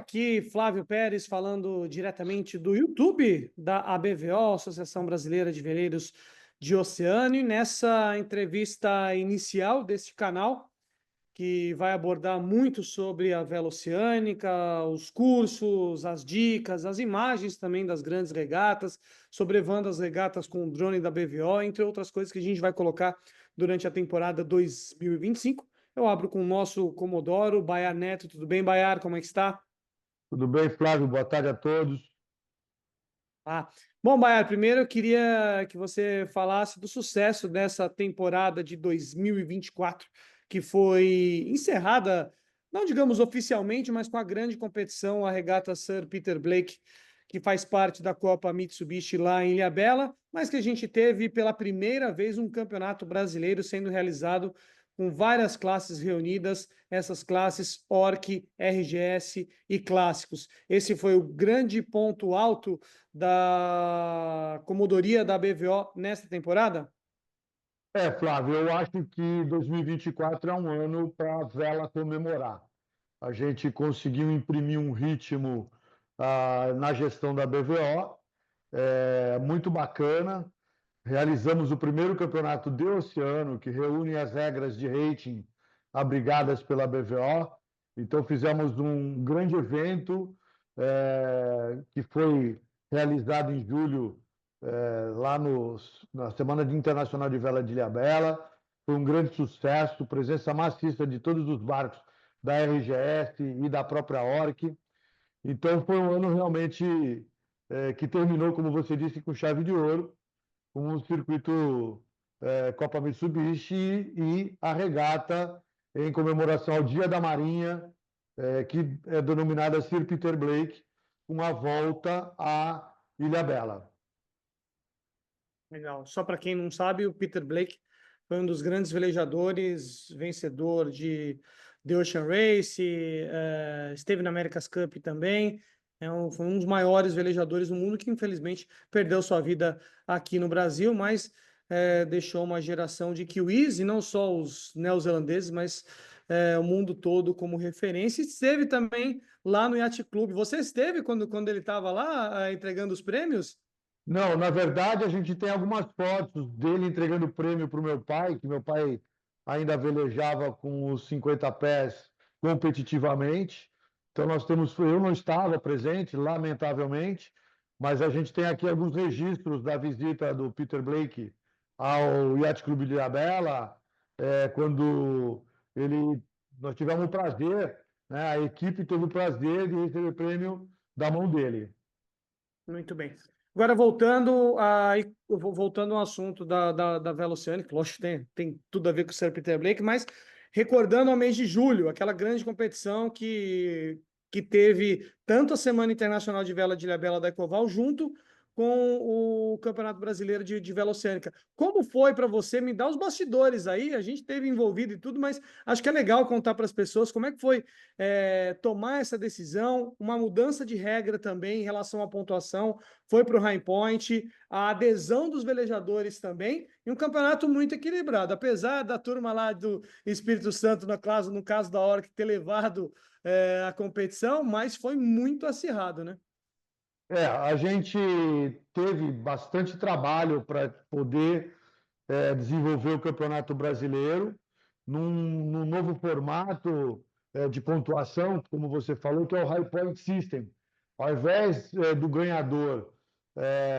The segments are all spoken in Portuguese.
aqui Flávio Pérez falando diretamente do YouTube da ABVO, Associação Brasileira de Veleiros de Oceano, e nessa entrevista inicial deste canal, que vai abordar muito sobre a vela oceânica, os cursos, as dicas, as imagens também das grandes regatas, sobrevando as regatas com o drone da BVO, entre outras coisas que a gente vai colocar durante a temporada 2025. Eu abro com o nosso Comodoro, Baiar Neto. Tudo bem, Baiar? Como é que está? Tudo bem, Flávio? Boa tarde a todos. Bom, Baiar, primeiro eu queria que você falasse do sucesso dessa temporada de 2024, que foi encerrada, não digamos oficialmente, mas com a grande competição, a regata Sir Peter Blake, que faz parte da Copa Mitsubishi lá em Ilhabela, mas que a gente teve pela primeira vez um campeonato brasileiro sendo realizado com várias classes reunidas, essas classes ORC, RGS e clássicos. Esse foi o grande ponto alto da comodoria da BVO nesta temporada? Flávio, eu acho que 2024 é um ano para a vela comemorar. A gente conseguiu imprimir um ritmo na gestão da BVO, muito bacana. Realizamos o primeiro campeonato de oceano, que reúne as regras de rating abrigadas pela BVO. Então, fizemos um grande evento, que foi realizado em julho, lá na Semana Internacional de Vela de Ilhabela. Foi um grande sucesso, presença maciça de todos os barcos da RGS e da própria ORC. Então, foi um ano realmente que terminou, como você disse, com chave de ouro, com o circuito Copa Mitsubishi e a regata em comemoração ao Dia da Marinha, que é denominada Sir Peter Blake, com a volta a Ilhabela. Legal. Só para quem não sabe, o Peter Blake foi um dos grandes velejadores, vencedor de The Ocean Race, esteve na America's Cup também. Foi um dos maiores velejadores do mundo que, infelizmente, perdeu sua vida aqui no Brasil, mas deixou uma geração de kiwis, e não só os neozelandeses, mas o mundo todo como referência. E esteve também lá no Yacht Club. Você esteve quando ele estava lá entregando os prêmios? Não, na verdade, a gente tem algumas fotos dele entregando o prêmio para o meu pai, que meu pai ainda velejava com os 50 pés competitivamente. Então, eu não estava presente, lamentavelmente, mas a gente tem aqui alguns registros da visita do Peter Blake ao Yacht Clube de Ilhabela, quando nós tivemos o prazer, né, a equipe teve o prazer de receber o prêmio da mão dele. Muito bem. Agora, voltando ao assunto da vela oceânica, lógico que tem tudo a ver com o Sir Peter Blake, mas recordando ao mês de julho, aquela grande competição que teve tanto a Semana Internacional de Vela de Ilhabela da Ecoval, junto com o Campeonato Brasileiro de Vela Oceânica. Como foi para você? Me dá os bastidores aí, a gente teve envolvido e tudo, mas acho que é legal contar para as pessoas como é que foi tomar essa decisão, uma mudança de regra também em relação à pontuação, foi para o High Point, a adesão dos velejadores também, e um campeonato muito equilibrado, apesar da turma lá do Espírito Santo, no caso da Orc, ter levado a competição, mas foi muito acirrado, né? A gente teve bastante trabalho para poder desenvolver o Campeonato Brasileiro num novo formato de pontuação, como você falou, que é o High Point System. Ao invés do ganhador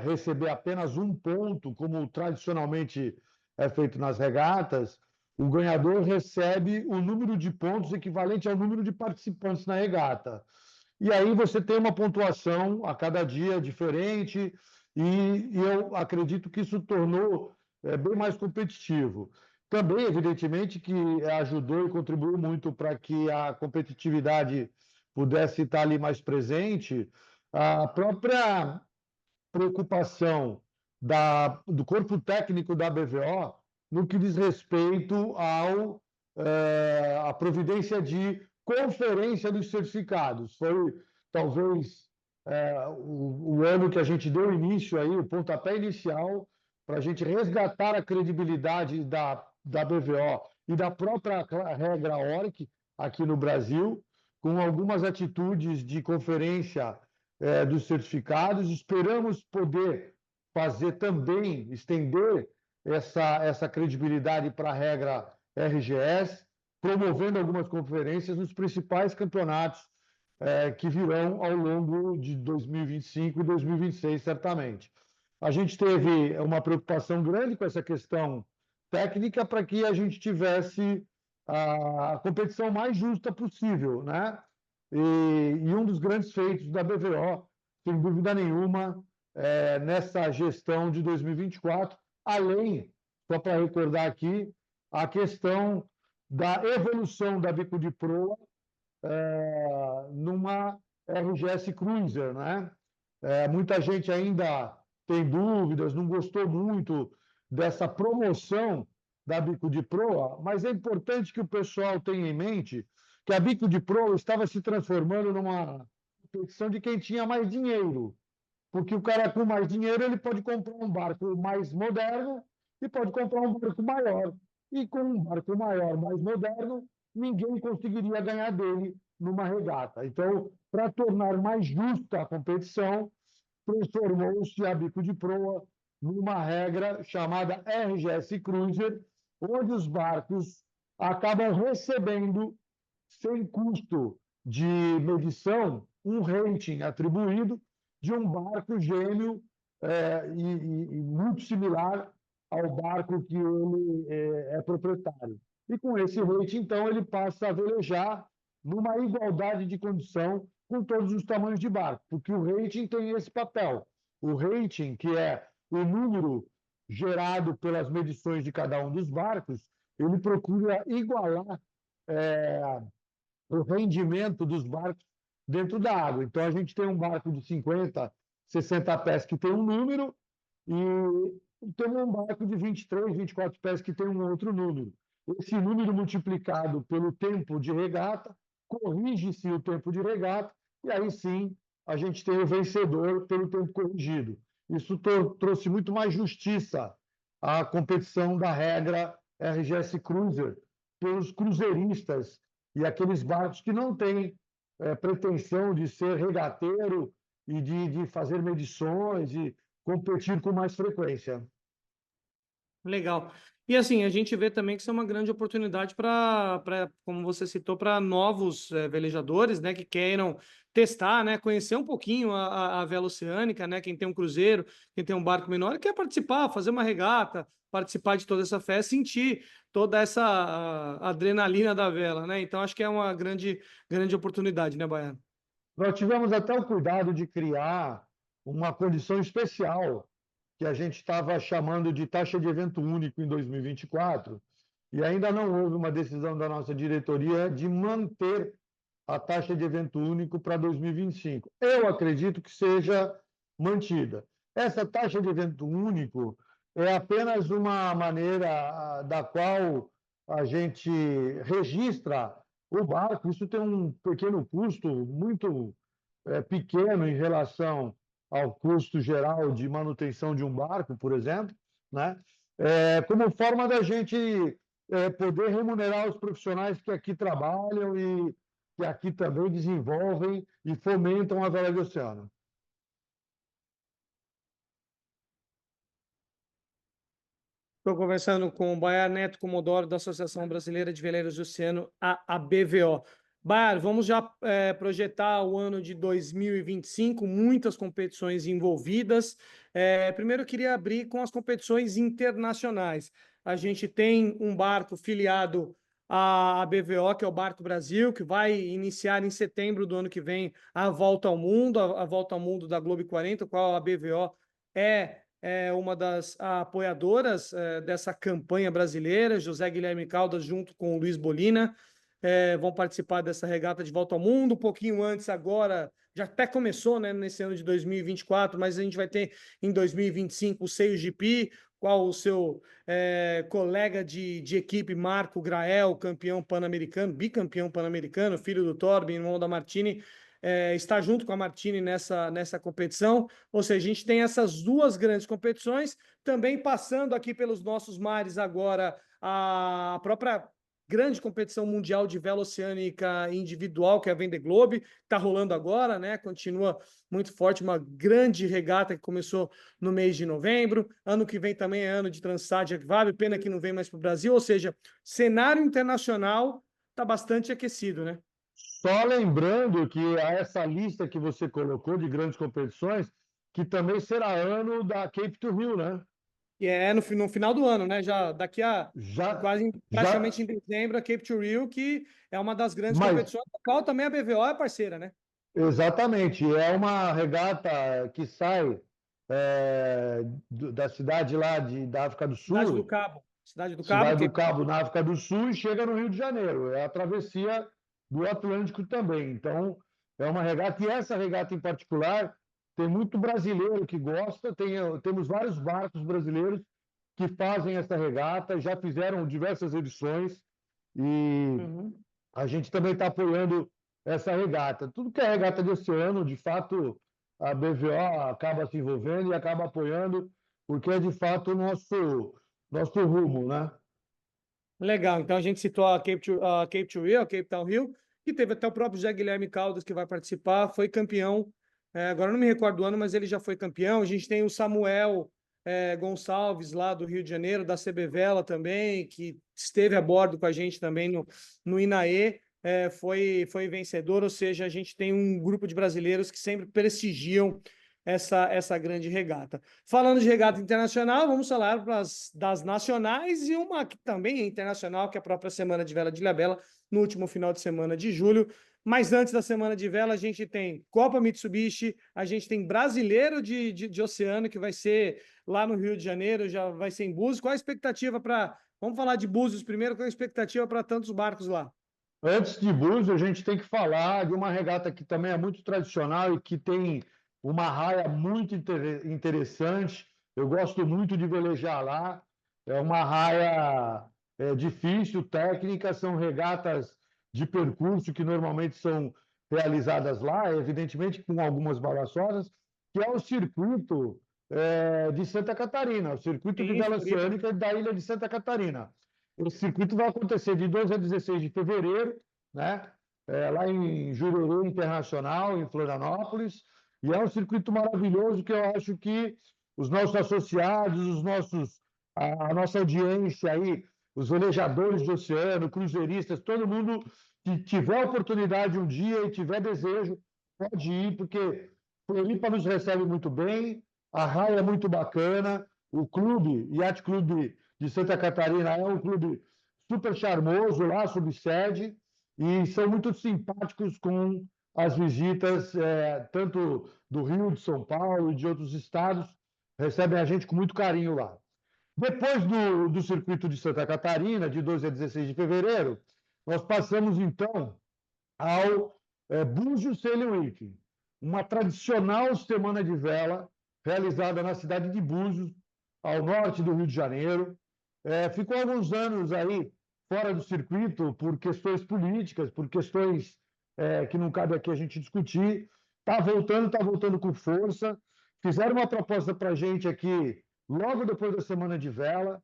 receber apenas um ponto, como tradicionalmente é feito nas regatas, o ganhador recebe o número de pontos equivalente ao número de participantes na regata. E aí você tem uma pontuação a cada dia diferente, e eu acredito que isso tornou bem mais competitivo. Também, evidentemente, que ajudou e contribuiu muito para que a competitividade pudesse estar ali mais presente, a própria preocupação do corpo técnico da BVO no que diz respeito à providência de conferência dos certificados. Foi talvez o ano que a gente deu início aí, o pontapé inicial, para a gente resgatar a credibilidade da BVO e da própria regra ORC aqui no Brasil, com algumas atitudes de conferência dos certificados. Esperamos poder fazer também, estender essa credibilidade para a regra RGS, promovendo algumas conferências nos principais campeonatos que virão ao longo de 2025 e 2026, certamente. A gente teve uma preocupação grande com essa questão técnica para que a gente tivesse a competição mais justa possível, né? E um dos grandes feitos da BVO, sem dúvida nenhuma, nessa gestão de 2024, além, só para recordar aqui, a questão da evolução da Bico de Proa numa RGS Cruiser, né? Muita gente ainda tem dúvidas, não gostou muito dessa promoção da Bico de Proa, mas é importante que o pessoal tenha em mente que a Bico de Proa estava se transformando numa competição de quem tinha mais dinheiro, porque o cara com mais dinheiro ele pode comprar um barco mais moderno e pode comprar um barco maior. E com um barco maior, mais moderno, ninguém conseguiria ganhar dele numa regata. Então, para tornar mais justa a competição, transformou-se a Bico de Proa numa regra chamada RGS Cruiser, onde os barcos acabam recebendo, sem custo de medição, um rating atribuído de um barco gêmeo e muito similar ao barco que ele é proprietário. E com esse rating, então, ele passa a velejar numa igualdade de condição com todos os tamanhos de barco, porque o rating tem esse papel. O rating, que é o número gerado pelas medições de cada um dos barcos, ele procura igualar o rendimento dos barcos dentro da água. Então, a gente tem um barco de 50, 60 pés que tem um número e tem um barco de 23, 24 pés que tem um outro número. Esse número multiplicado pelo tempo de regata, corrige-se o tempo de regata, e aí sim a gente tem o vencedor pelo tempo corrigido. Isso trouxe muito mais justiça à competição da regra RGS Cruiser pelos cruzeiristas e aqueles barcos que não têm pretensão de ser regateiro e de fazer medições e competir com mais frequência. Legal. E assim, a gente vê também que isso é uma grande oportunidade como você citou, para novos velejadores, né, que queiram testar, né, conhecer um pouquinho a vela oceânica, né, quem tem um cruzeiro, quem tem um barco menor, quer participar, fazer uma regata, participar de toda essa festa, sentir toda essa adrenalina da vela, né? Então acho que é uma grande oportunidade, né, Baiano? Nós tivemos até o cuidado de criar uma condição especial que a gente estava chamando de taxa de evento único em 2024, e ainda não houve uma decisão da nossa diretoria de manter a taxa de evento único para 2025. Eu acredito que seja mantida. Essa taxa de evento único é apenas uma maneira da qual a gente registra o barco. Isso tem um pequeno custo, muito pequeno em relação ao custo geral de manutenção de um barco, por exemplo, né? Como forma da gente poder remunerar os profissionais que aqui trabalham e que aqui também desenvolvem e fomentam a vela de oceano. Estou conversando com o Baiar Neto Comodoro, da Associação Brasileira de Veleiros do Oceano, a BVO. Baiar, vamos já projetar o ano de 2025, muitas competições envolvidas. Primeiro, eu queria abrir com as competições internacionais. A gente tem um barco filiado à BVO, que é o Barco Brasil, que vai iniciar em setembro do ano que vem a Volta ao Mundo, a Volta ao Mundo da Globo 40, qual a BVO é uma das apoiadoras dessa campanha brasileira. José Guilherme Caldas, junto com o Luiz Bolina, vão participar dessa regata de Volta ao Mundo. Um pouquinho antes agora, já até começou, né, nesse ano de 2024, mas a gente vai ter em 2025 o Seio GP, qual o seu colega de equipe, Marco Grael, campeão pan-americano, bicampeão pan-americano, filho do Torben, irmão da Martini, está junto com a Martini nessa competição. Ou seja, a gente tem essas duas grandes competições, também passando aqui pelos nossos mares agora a própria grande competição mundial de vela oceânica individual, que é a Vendée Globe, está rolando agora, né? Continua muito forte, uma grande regata que começou no mês de novembro. Ano que vem também é ano de Transat Jacques Vabre, pena que não vem mais para o Brasil, ou seja, cenário internacional está bastante aquecido, né? Só lembrando que essa lista que você colocou de grandes competições, que também será ano da Cape to Rio, né? E é no final do ano, né? Já daqui a Já, quase já, praticamente em dezembro, a Cape to Rio, que é uma das grandes mas competições, da qual também a BVO é parceira, né? exatamente, é uma regata que sai da cidade lá da África do Cidade do Sul, Cabo. Cidade do Cabo, Cidade do Cape Cabo, na África do Sul, e chega no Rio de Janeiro. É a travessia do Atlântico também. Então, é uma regata, e essa regata em particular, tem muito brasileiro que gosta, temos vários barcos brasileiros que fazem essa regata, já fizeram diversas edições, e Uhum. a gente também está apoiando essa regata. Tudo que é regata de oceano, de fato, a BVO acaba se envolvendo e acaba apoiando, porque é de fato o nosso rumo, né? Legal. Então a gente citou a Cape to Rio, a Cape Town Rio, que teve até o próprio Zé Guilherme Caldas que vai participar, foi campeão. Agora eu não me recordo do ano, mas ele já foi campeão. A gente tem o Samuel Gonçalves lá do Rio de Janeiro, da CB Vela também, que esteve a bordo com a gente também no INAE. Foi vencedor, ou seja, a gente tem um grupo de brasileiros que sempre prestigiam essa grande regata. Falando de regata internacional, vamos falar das nacionais e uma que também é internacional, que é a própria Semana de Vela de Ilhabela, no último final de semana de julho. Mas antes da Semana de Vela, a gente tem Copa Mitsubishi, a gente tem Brasileiro de Oceano, que vai ser lá no Rio de Janeiro, já vai ser em Búzios. Qual a expectativa para... Vamos falar de Búzios primeiro, qual a expectativa para tantos barcos lá? Antes de Búzios, a gente tem que falar de uma regata que também é muito tradicional e que tem uma raia muito interessante. Eu gosto muito de velejar lá. É uma raia difícil, técnica, são regatas de percurso que normalmente são realizadas lá, evidentemente com algumas variações, que é o circuito de Santa Catarina, o circuito de Sim, vela Floripa. oceânica da ilha de Santa Catarina. Esse circuito vai acontecer de 2 a 16 de fevereiro, né? Lá em Jurerê Internacional, em Florianópolis, e é um circuito maravilhoso que eu acho que os nossos associados, a nossa audiência aí, os velejadores de oceano, cruzeiristas, todo mundo que tiver oportunidade um dia e tiver desejo, pode ir, porque Floripa nos recebe muito bem, a raia é muito bacana, o clube, Yacht Clube de Santa Catarina, é um clube super charmoso lá, sob sede, e são muito simpáticos com as visitas, tanto do Rio, de São Paulo e de outros estados, recebem a gente com muito carinho lá. Depois do circuito de Santa Catarina, de 12 a 16 de fevereiro, nós passamos então ao Búzios Sailing Week, uma tradicional semana de vela realizada na cidade de Búzios, ao norte do Rio de Janeiro. Ficou alguns anos aí fora do circuito por questões políticas, por questões que não cabe aqui a gente discutir. Está voltando com força. Fizeram uma proposta para a gente aqui logo depois da semana de vela,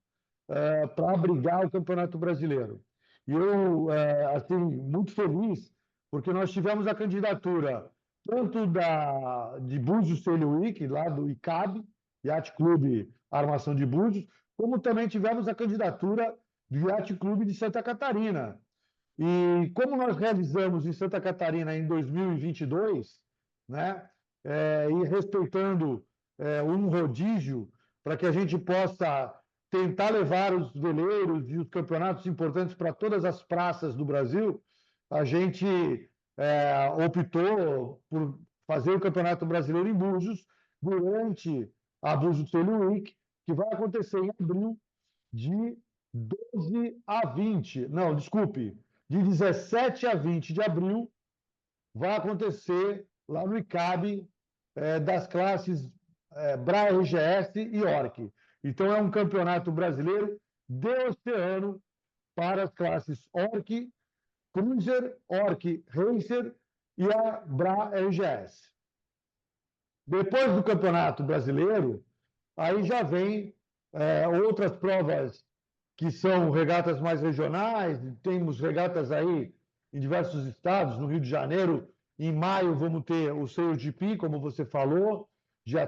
para abrigar o Campeonato Brasileiro. E eu, assim, muito feliz, porque nós tivemos a candidatura tanto de Búzios Sail Week, lá do ICAB, Yacht Clube Armação de Búzios, como também tivemos a candidatura do Yacht Clube de Santa Catarina. E como nós realizamos em Santa Catarina em 2022, né, e respeitando um rodízio para que a gente possa tentar levar os veleiros e os campeonatos importantes para todas as praças do Brasil, a gente optou por fazer o Campeonato Brasileiro em Búzios durante a Búzios Sail Week, que vai acontecer em abril de 12 a 20, não, desculpe, de 17 a 20 de abril, vai acontecer lá no ICAB, das classes BRA RGS e ORC. Então, é um campeonato brasileiro de oceano para as classes ORC, Cruiser, ORC Racer e a BRA RGS. Depois do campeonato brasileiro, aí já vem outras provas que são regatas mais regionais, temos regatas aí em diversos estados, no Rio de Janeiro, em maio vamos ter o SailGP, como você falou, dia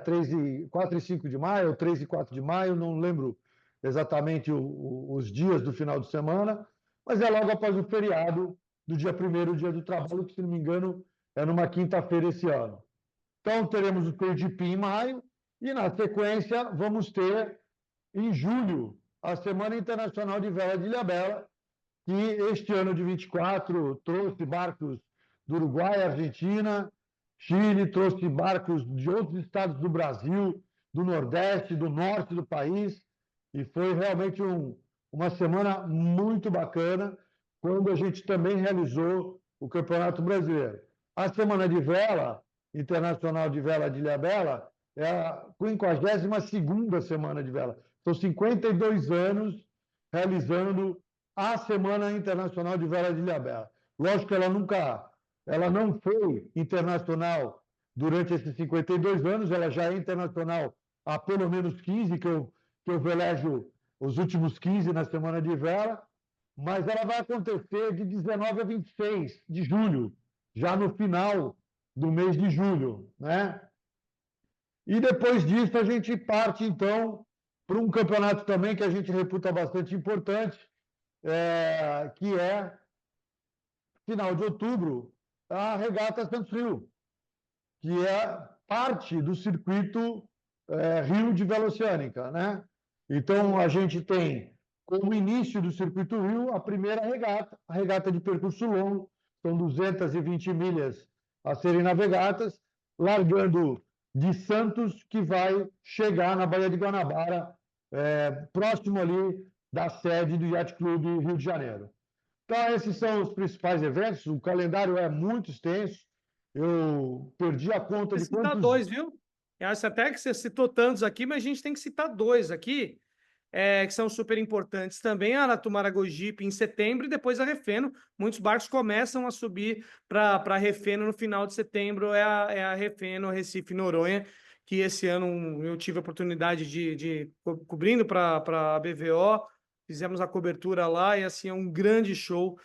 4 e 5 de maio, ou 3 e 4 de maio, não lembro exatamente os dias do final de semana, mas é logo após o feriado do dia 1º, dia do trabalho, que, se não me engano, é numa quinta-feira esse ano. Então, teremos o SailGP em maio, e, na sequência, vamos ter, em julho, a Semana Internacional de Vela de Ilhabela, que este ano de 24 trouxe barcos do Uruguai, Argentina, Chile, trouxe barcos de outros estados do Brasil, do Nordeste, do Norte do país, e foi realmente uma semana muito bacana, quando a gente também realizou o Campeonato Brasileiro. A Semana de Vela, Internacional de Vela de Ilhabela, é a 52ª Semana de Vela. São 52 anos realizando a Semana Internacional de Vela de Ilhabela. Lógico que ela não foi internacional durante esses 52 anos, ela já é internacional há pelo menos 15, que eu velejo os últimos 15 na Semana de Vela, mas ela vai acontecer de 19 a 26 de julho, já no final do mês de julho, né? E depois disso a gente parte, então, para um campeonato também que a gente reputa bastante importante, que é, final de outubro, a Regata Santos Rio, que é parte do circuito Rio de Vela Oceânica, né? Então, a gente tem, como início do circuito Rio, a primeira regata, a regata de percurso longo, são 220 milhas a serem navegadas, largando de Santos, que vai chegar na Baía de Guanabara, próximo ali da sede do Yacht Clube Rio de Janeiro. Então, esses são os principais eventos. O calendário é muito extenso. Eu perdi a conta de Você citar quantos. dois, viu? Eu acho até que você citou tantos aqui, mas a gente tem que citar dois aqui, que são super importantes também. A Maragogipe em setembro e depois a Refeno. Muitos barcos começam a subir para a Refeno no final de setembro. É a Refeno, Recife, Noronha, que esse ano eu tive a oportunidade de cobrindo para a BVO. Fizemos a cobertura lá e assim é um grande show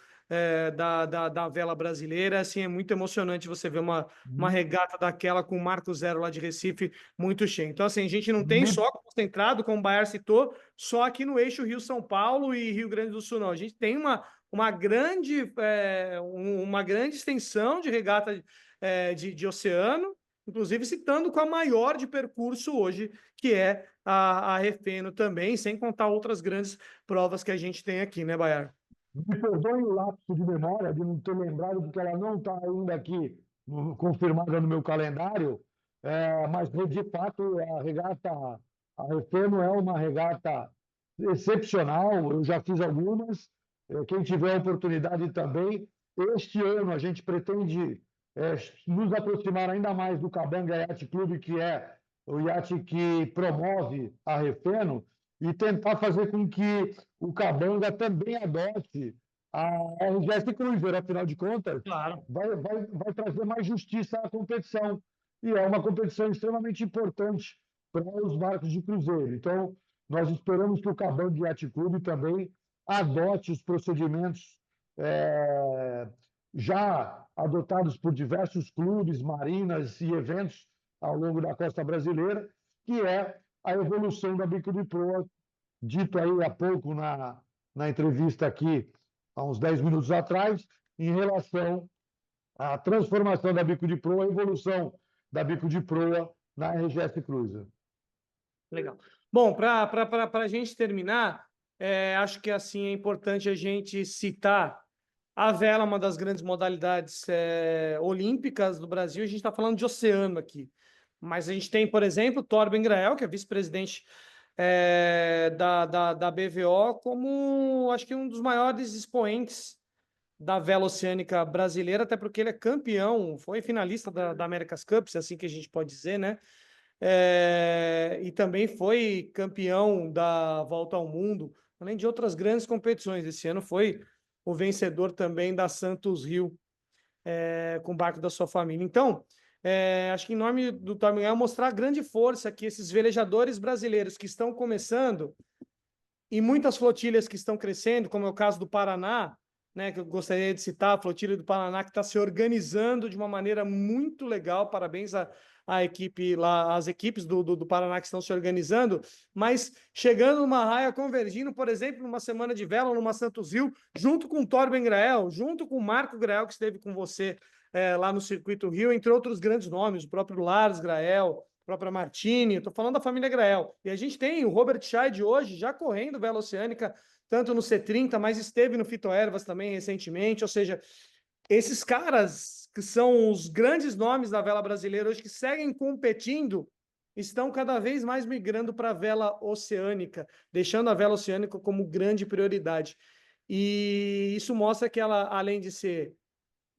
da vela brasileira. Assim, é muito emocionante você ver uma regata daquela com o Marco Zero lá de Recife muito cheio. Então, assim, a gente não tem só concentrado, como o Baiar citou, só aqui no eixo Rio-São Paulo e Rio Grande do Sul, não. A gente tem uma grande extensão de regata de oceano, inclusive citando com a maior de percurso hoje, que é a Refeno também, sem contar outras grandes provas que a gente tem aqui, né, Baiar? Me perdoe o lapso de memória de não ter lembrado, porque ela não está ainda aqui confirmada no meu calendário, mas de fato a regata, a Refeno é uma regata excepcional. Eu já fiz algumas. Quem tiver a oportunidade também. Este ano a gente pretende nos aproximar ainda mais do Cabanga Yacht Clube, que é o iate que promove a Refeno, e tentar fazer com que o Cabanga também adote a RGS Cruiser. Afinal de contas, Claro. vai trazer mais justiça à competição. E é uma competição extremamente importante para os barcos de cruzeiro. Então, nós esperamos que o Cabanga Yacht Clube também adote os procedimentos já adotados por diversos clubes, marinas e eventos ao longo da costa brasileira, que é a evolução da bico de proa, dito aí há pouco na entrevista aqui, há uns 10 minutos atrás, em relação à transformação da bico de proa, a evolução da bico de proa na RGS Cruiser. Legal. Bom, para a gente terminar, acho que assim é importante a gente citar a vela, uma das grandes modalidades olímpicas do Brasil. A gente está falando de oceano aqui, mas a gente tem, por exemplo, Torben Grael, que é vice-presidente da BVO, como acho que um dos maiores expoentes da vela oceânica brasileira, até porque ele é campeão, foi finalista da America's Cup, se é assim que a gente pode dizer, né? E também foi campeão da Volta ao Mundo, além de outras grandes competições. Esse ano foi o vencedor também da Santos Rio, com o barco da sua família. Então, acho que em nome do Torben é mostrar a grande força que esses velejadores brasileiros que estão começando e muitas flotilhas que estão crescendo, como é o caso do Paraná, né, que eu gostaria de citar, a flotilha do Paraná, que está se organizando de uma maneira muito legal. Parabéns à equipe lá, às equipes do Paraná que estão se organizando, mas chegando numa raia, convergindo, por exemplo, numa semana de vela, numa Santos Rio, junto com o Torben Grael, junto com o Marco Grael, que esteve com você lá no Circuito Rio, entre outros grandes nomes, o próprio Lars Grael, a própria Martini, estou falando da família Grael. E a gente tem o Robert Scheid hoje já correndo Vela Oceânica, tanto no C30, mas esteve no Fitoervas também recentemente. Ou seja, esses caras que são os grandes nomes da vela brasileira hoje, que seguem competindo, estão cada vez mais migrando para a vela oceânica, deixando a vela oceânica como grande prioridade. E isso mostra que ela, além de ser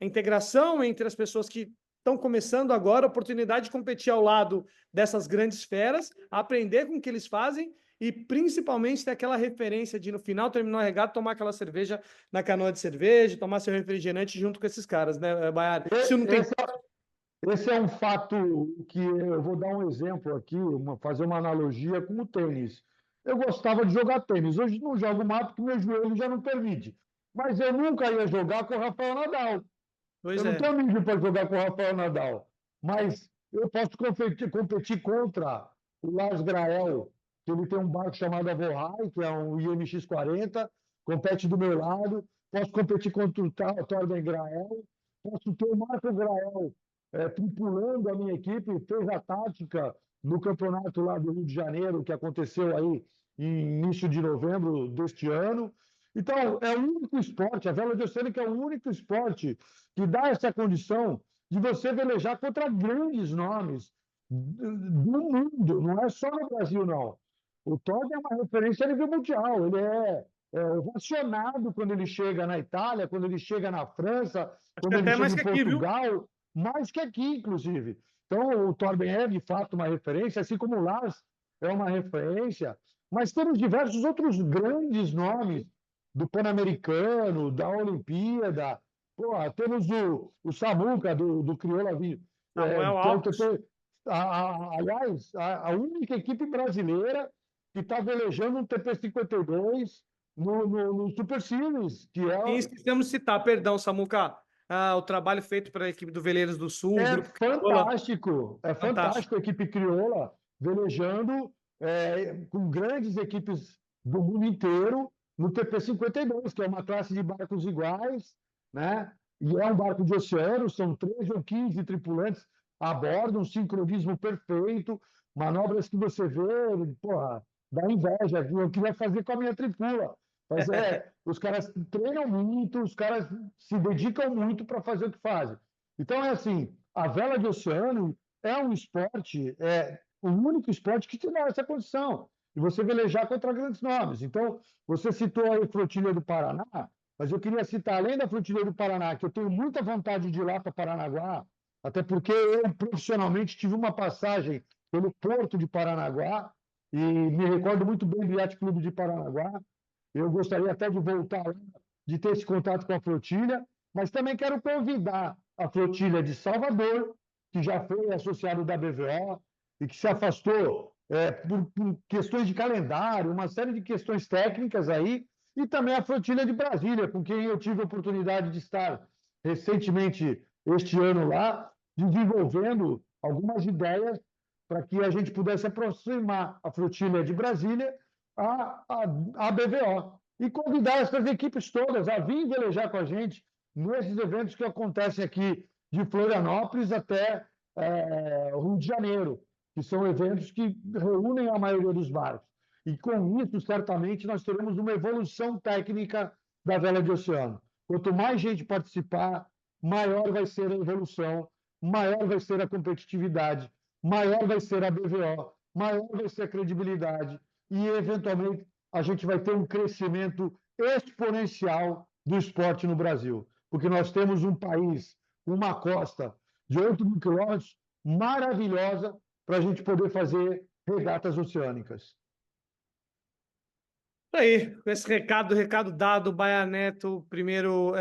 a integração entre as pessoas que estão começando agora, a oportunidade de competir ao lado dessas grandes feras, aprender com o que eles fazem e principalmente ter aquela referência de no final terminar o regata, tomar aquela cerveja na canoa de cerveja, tomar seu refrigerante junto com esses caras, né, Baiar? Isso não tem. Esse é um fato que eu vou dar um exemplo aqui, fazer uma analogia com o tênis. Eu gostava de jogar tênis. Hoje não jogo mais porque meu joelho já não permite. Mas eu nunca ia jogar com o Rafael Nadal. Pois Eu não é. tenho nível para jogar com o Rafael Nadal. Mas eu posso competir contra o Lars Grael, que ele tem um barco chamado Avohai, que é um IMX-40, compete do meu lado. Posso competir contra o Torben Grael. Posso ter o Marco Grael tripulando a minha equipe, fez a tática no campeonato lá do Rio de Janeiro, que aconteceu aí em início de novembro deste ano. Então, é o único esporte, a vela de oceânica é o único esporte que dá essa condição de você velejar contra grandes nomes do mundo, não é só no Brasil, não. O Todd é uma referência a nível mundial, ele é ovacionado quando ele chega na Itália, quando ele chega na França, Acho que quando ele até chega mais em que aqui, viu? Portugal, mais que aqui, inclusive. Então, o Torben é, de fato, uma referência, assim como o Lars é uma referência, mas temos diversos outros grandes nomes do Pan-Americano, da Olimpíada. Pô, temos o Samuca, do Crioula Vinho, Samuel que é o Alves. TT. Aliás, a única equipe brasileira que está velejando um TP52 no Super Series, que E é esquecemos de citar, perdão, Samuca, o trabalho feito pela equipe do Veleiros do Sul, o Grupo Crioula, É fantástico. fantástico a equipe crioula velejando com grandes equipes do mundo inteiro no TP52, que é uma classe de barcos iguais, né? E é um barco de oceano, são 13 ou 15 tripulantes a bordo, um sincronismo perfeito, manobras que você vê, porra, dá inveja, viu? Eu queria fazer com a minha tripula. Mas os caras treinam muito, os caras se dedicam muito para fazer o que fazem. Então, é assim, a vela de oceano é um esporte, é o único esporte que te dá essa condição de você velejar contra grandes nomes. Então, você citou aí a Flotilha do Paraná, mas eu queria citar, além da Flotilha do Paraná, que eu tenho muita vontade de ir lá para Paranaguá, até porque eu profissionalmente tive uma passagem pelo Porto de Paranaguá e me recordo muito bem do Yacht Clube de Paranaguá. Eu gostaria até de voltar lá, de ter esse contato com a flotilha, mas também quero convidar a flotilha de Salvador, que já foi associado da BVO e que se afastou por questões de calendário, uma série de questões técnicas aí, e também a flotilha de Brasília, com quem eu tive a oportunidade de estar recentemente este ano lá, desenvolvendo algumas ideias para que a gente pudesse aproximar a flotilha de Brasília à BVO e convidar essas equipes todas a vir velejar com a gente nesses eventos que acontecem aqui de Florianópolis até o Rio de Janeiro, que são eventos que reúnem a maioria dos barcos. E com isso, certamente, nós teremos uma evolução técnica da vela de oceano. Quanto mais gente participar, maior vai ser a evolução, maior vai ser a competitividade, maior vai ser a BVO, maior vai ser a credibilidade e, eventualmente, a gente vai ter um crescimento exponencial do esporte no Brasil, porque nós temos um país, uma costa de 8 mil quilômetros maravilhosa para a gente poder fazer regatas oceânicas. Aí, com esse recado dado, Baia Neto, primeiro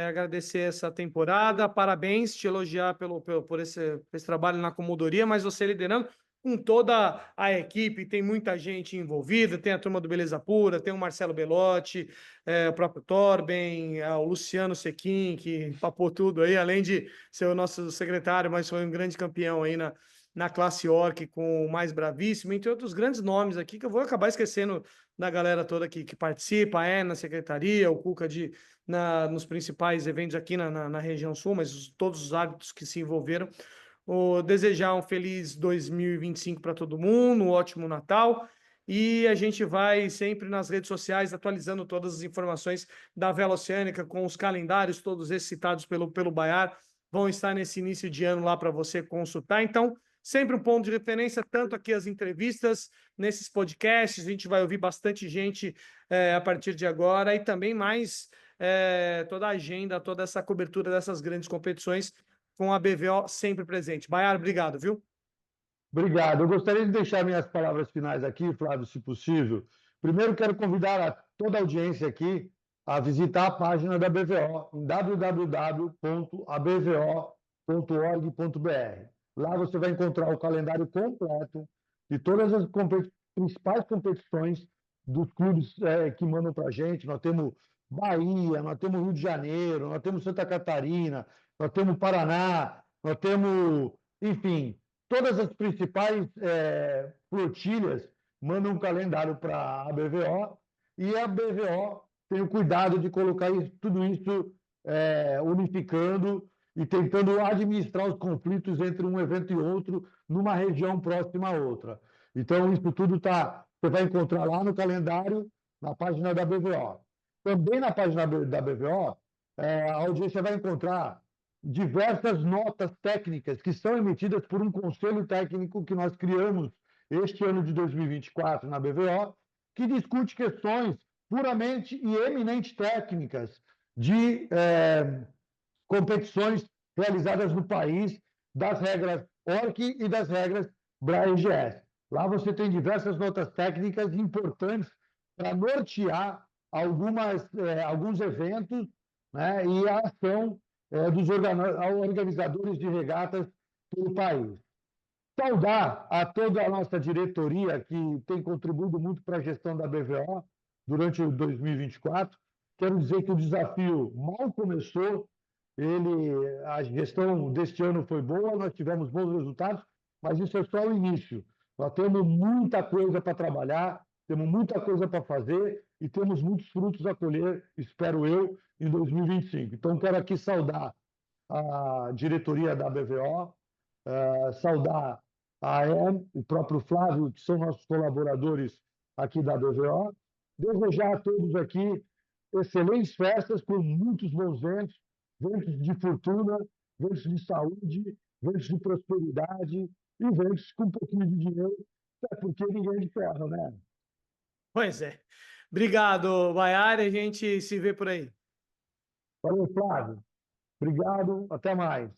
agradecer essa temporada, parabéns, te elogiar por esse trabalho na comodoria, mas você liderando. com toda a equipe, tem muita gente envolvida, tem a turma do Beleza Pura, tem o Marcelo Belotti, o próprio Torben, o Luciano Sequin, que papou tudo aí, além de ser o nosso secretário, mas foi um grande campeão aí na classe Orc com o Mais Bravíssimo, entre outros grandes nomes aqui, que eu vou acabar esquecendo da galera toda que participa, na secretaria, o Cuca nos principais eventos aqui na região sul, mas todos os árbitros que se envolveram. Desejar um feliz 2025 para todo mundo, um ótimo Natal. E a gente vai sempre nas redes sociais atualizando todas as informações da Vela Oceânica, com os calendários, todos esses citados pelo Baiar, vão estar nesse início de ano lá para você consultar. Então, sempre um ponto de referência, tanto aqui as entrevistas, nesses podcasts, a gente vai ouvir bastante gente a partir de agora, e também mais toda a agenda, toda essa cobertura dessas grandes competições, com a BVO sempre presente. Baiar, obrigado, viu? Obrigado. Eu gostaria de deixar minhas palavras finais aqui, Flávio, se possível. Primeiro, quero convidar toda a audiência aqui a visitar a página da BVO, em www.abvo.org.br. Lá você vai encontrar o calendário completo de todas as principais competições dos clubes que mandam para a gente. Nós temos Bahia, nós temos Rio de Janeiro, nós temos Santa Catarina, nós temos Paraná, nós temos, enfim, todas as principais flotilhas mandam um calendário para a BVO, e a BVO tem o cuidado de colocar tudo isso unificando e tentando administrar os conflitos entre um evento e outro numa região próxima a outra. Então, isso tudo você vai encontrar lá no calendário, na página da BVO. Também na página da BVO, a audiência vai encontrar diversas notas técnicas que são emitidas por um conselho técnico que nós criamos este ano de 2024 na BVO, que discute questões puramente e eminente técnicas de competições realizadas no país, das regras ORC e das regras BRA-EGS. Lá você tem diversas notas técnicas importantes para nortear alguns eventos, né, e a ação dos organizadores de regatas pelo país. Saudar a toda a nossa diretoria, que tem contribuído muito para a gestão da BVO durante o 2024. Quero dizer que o desafio mal começou, a gestão deste ano foi boa, nós tivemos bons resultados, mas isso é só o início. Nós temos muita coisa para trabalhar, temos muita coisa para fazer e temos muitos frutos a colher, espero eu, em 2025. Então, quero aqui saudar a diretoria da BVO, saudar a AM, o próprio Flávio, que são nossos colaboradores aqui da BVO, desejar a todos aqui excelentes festas com muitos bons ventos, ventos de fortuna, ventos de saúde, ventos de prosperidade e ventos com um pouquinho de dinheiro, até porque ninguém é de ferro, né? Pois é. Obrigado, Baiar, a gente se vê por aí. Valeu, Flávio. Obrigado, até mais.